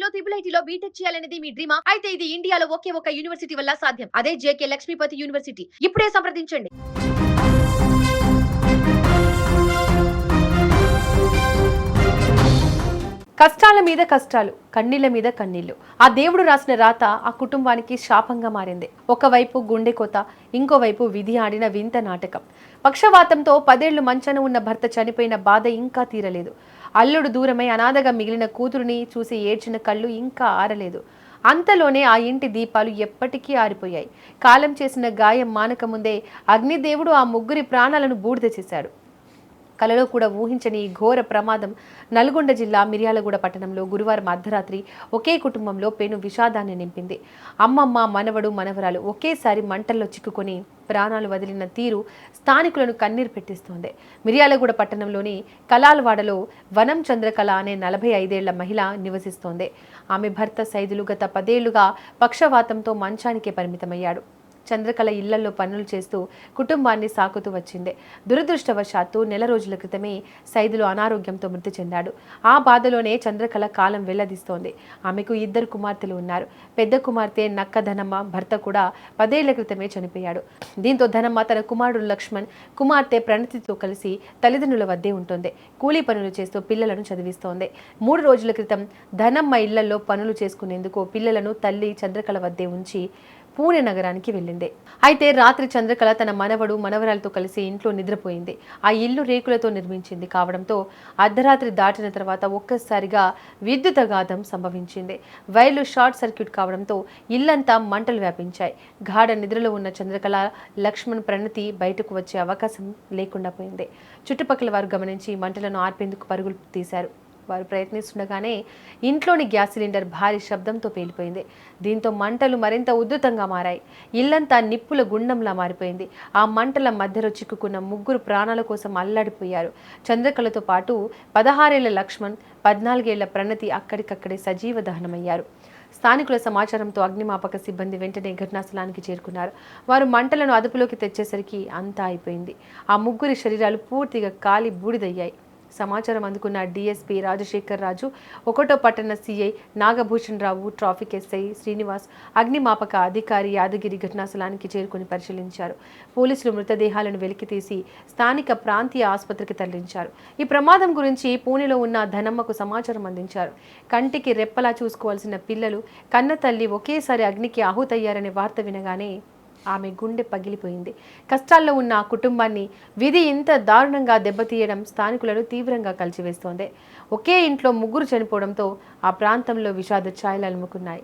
ఐఐటీలో triple ఐటీలో BTech చేయాలనేది మీ డ్రీమా? అయితే ఇది ఇండియాలో ఒకే ఒక యూనివర్సిటీ వల్ల సాధ్యం. అదే జేకే లక్ష్మీపతి యూనివర్సిటీ. ఇప్పుడే సంప్రదించండి. కష్టాల మీద కష్టాలు, కన్నీళ్ల మీద కన్నీళ్లు. ఆ దేవుడు రాసిన రాత ఆ కుటుంబానికి శాపంగా మారింది. ఒకవైపు గుండె కోత, ఇంకోవైపు విధి ఆడిన వింత నాటకం. పక్షవాతంతో 10 ఏళ్లు మంచాన ఉన్న భర్త చనిపోయిన బాధ ఇంకా తీరలేదు. అల్లుడు దూరమై అనాథగా మిగిలిన కూతురుని చూసి ఏడ్చిన కళ్ళు ఇంకా ఆరలేదు. అంతలోనే ఆ ఇంటి దీపాలు ఎప్పటికీ ఆరిపోయాయి. కాలం చేసిన గాయం మానక ముందే అగ్నిదేవుడు ఆ ముగ్గురి ప్రాణాలను బూడిద చేశాడు. కలలో కూడా ఊహించని ఈ ఘోర ప్రమాదం నల్గొండ జిల్లా మిర్యాలగూడ పట్టణంలో గురువారం అర్ధరాత్రి ఒకే కుటుంబంలో పెను విషాదాన్ని నింపింది. అమ్మమ్మ, మనవడు, మనవరాలు ఒకేసారి మంటల్లో చిక్కుకొని ప్రాణాలు వదిలిన తీరు స్థానికులను కన్నీరు పెట్టిస్తోంది. మిర్యాలగూడ పట్టణంలోని కలాల్వాడలో వనం చంద్రకళ అనే 45 ఏళ్ల మహిళ నివసిస్తోంది. ఆమె భర్త సైదులు గత 10 ఏళ్లుగా పక్షవాతంతో మంచానికే పరిమితమయ్యాడు. చంద్రకళ ఇళ్లలో పనులు చేస్తూ కుటుంబాన్ని సాకుతూ వచ్చింది. దురదృష్టవశాత్తు నెల రోజుల క్రితమే సైదులు అనారోగ్యంతో మృతి చెందాడు. ఆ బాధలోనే చంద్రకళ కాలం వెళ్లదీస్తోంది. ఆమెకు 2 కుమార్తెలు ఉన్నారు. పెద్ద కుమార్తె నక్క ధనమ్మ భర్త కూడా 10 ఏళ్ల క్రితమే చనిపోయాడు. దీంతో ధనమ్మ తన కుమారుడు లక్ష్మణ్, కుమార్తె ప్రణతితో కలిసి తల్లిదండ్రుల వద్దే ఉంటుంది. కూలీ పనులు చేస్తూ పిల్లలను చదివిస్తోంది. 3 రోజుల క్రితం ధనమ్మ ఇళ్లలో పనులు చేసుకునేందుకు పిల్లలను తల్లి చంద్రకళ వద్దే ఉంచి పూణె నగరానికి వెళ్ళింది. అయితే రాత్రి చంద్రకళ తన మనవడు, మనవరాలతో కలిసి ఇంట్లో నిద్రపోయింది. ఆ ఇల్లు రేకులతో నిర్మించింది కావడంతో అర్ధరాత్రి దాటిన తర్వాత ఒక్కసారిగా విద్యుతఘాతం సంభవించింది. వైర్లు షార్ట్ సర్క్యూట్ కావడంతో ఇల్లంతా మంటలు వ్యాపించాయి. గాఢ నిద్రలో ఉన్న చంద్రకళ, లక్ష్మణ్, ప్రణతి బయటకు వచ్చే అవకాశం లేకుండా పోయింది. చుట్టుపక్కల వారు గమనించి మంటలను ఆర్పేందుకు పరుగులు తీశారు. వారు ప్రయత్నిస్తుండగానే ఇంట్లోని గ్యాస్ సిలిండర్ భారీ శబ్దంతో పేలిపోయింది. దీంతో మంటలు మరింత ఉధృతంగా మారాయి. ఇల్లంతా నిప్పుల గుండంలా మారిపోయింది. ఆ మంటల మధ్యలో చిక్కుకున్న ముగ్గురు ప్రాణాల కోసం అల్లాడిపోయారు. చంద్రకళతో పాటు 16 ఏళ్ల లక్ష్మణ్, 14 ఏళ్ల ప్రణతి అక్కడికక్కడే సజీవ దహనమయ్యారు. స్థానికుల సమాచారంతో అగ్నిమాపక సిబ్బంది వెంటనే ఘటనా స్థలానికి చేరుకున్నారు. వారు మంటలను అదుపులోకి తెచ్చేసరికి అంతా అయిపోయింది. ఆ ముగ్గురి శరీరాలు పూర్తిగా కాలి బూడిదయ్యాయి. సమాచారం అందుకున్న డీఎస్పీ రాజశేఖర్ రాజు, 1వ పట్టణ సీఐ నాగభూషణ్ రావు, ట్రాఫిక్ ఎస్ఐ శ్రీనివాస్, అగ్నిమాపక అధికారి యాదగిరి ఘటనా స్థలానికి చేరుకుని పరిశీలించారు. పోలీసులు మృతదేహాలను వెలికితీసి స్థానిక ప్రాంతీయ ఆసుపత్రికి తరలించారు. ఈ ప్రమాదం గురించి పూణెలో ఉన్న ధనమ్మకు సమాచారం అందించారు. కంటికి రెప్పలా చూసుకోవాల్సిన పిల్లలు, కన్న తల్లి ఒకేసారి అగ్నికి ఆహుతయ్యారనే వార్త వినగానే ఆమె గుండె పగిలిపోయింది. కష్టాల్లో ఉన్న ఆ కుటుంబాన్ని విధి ఇంత దారుణంగా దెబ్బతీయడం స్థానికులను తీవ్రంగా కలిచివేస్తోంది. ఒకే ఇంట్లో ముగ్గురు చనిపోవడంతో ఆ ప్రాంతంలో విషాద ఛాయలు అలుముకున్నాయి.